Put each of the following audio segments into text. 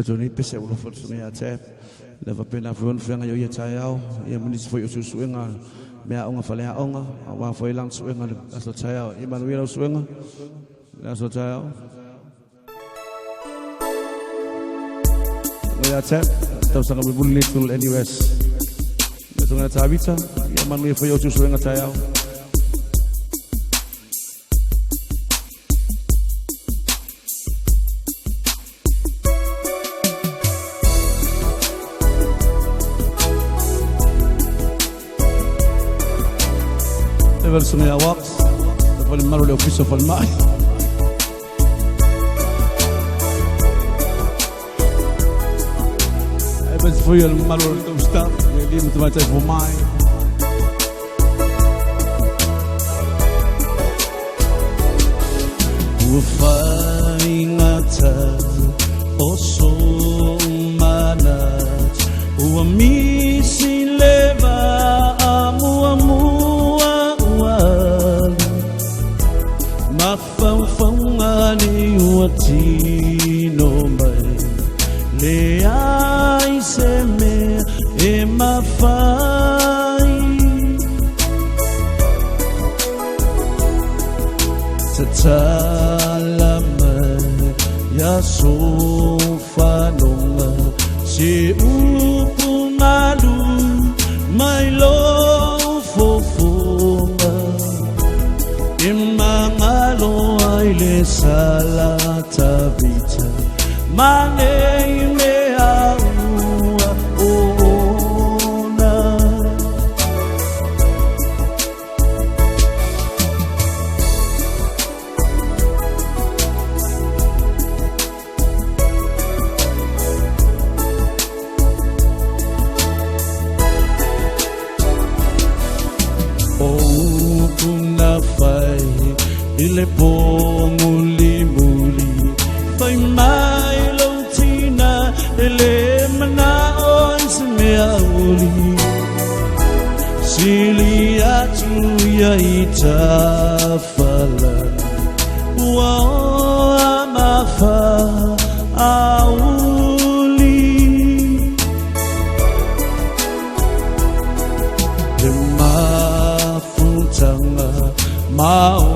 Joni pese ulo fot sunga tap. Leva pena fon fenga yo yatayao. Ia munis foi usuenga. Mea onga fale onga. Awa foi lang suenga aso tayao. Emmanuel suenga. Aso tayao. Ya tap. Tau sanga bulbul tul NUS. Sunga tabita. Ia Emmanuel foi usuenga tayao. Sungai awak, paling malu le office of almai. Bes foi el malu le staff, ele muito mais for mai. O faigata, o somanat, o amisi leva amu. Mafangani watino mai le ai seme e mafai tatalama ya sofanonga si upumalu mai lo fofonga imangalo aile salata vita mane me aua ona oh kuna fai ile muli fai mai lontina ele mana ons me auli sili atu ya itafala wa amafa auli mafutanga mau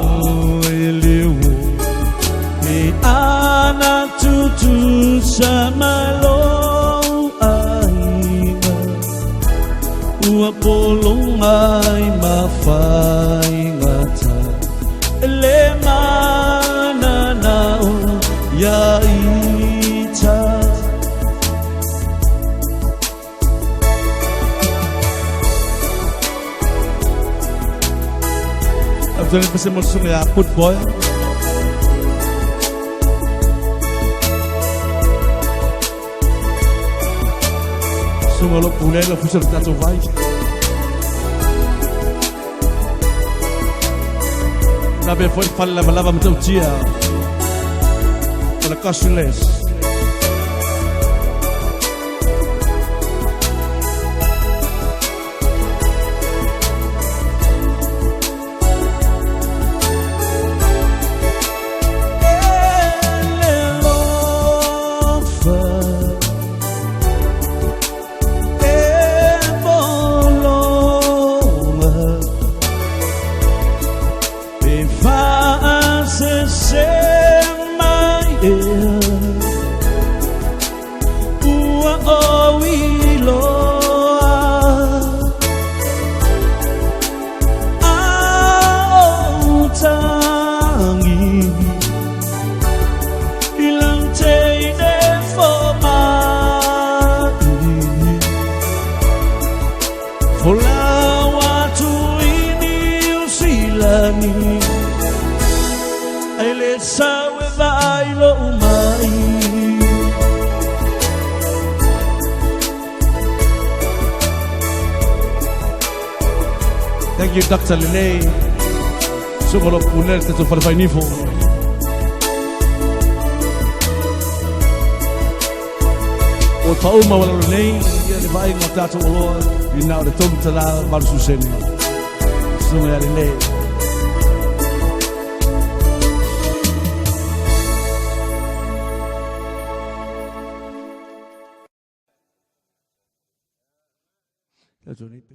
tutu samalo aina ua polong ai mafai ngata le mana nao ya ita Abdul pese mo sunga put boy Sungolo pulelo fusel tato vai Nabe foi falla lava mtau tia Para casules Thank you, Dr. Lene. Sungolo puner tetu farfainifo. O pauma wala Lene, ia le vai ngotatu oloa, ina o le tomu tala maru suseni. Sunga Lene. Ya Johnny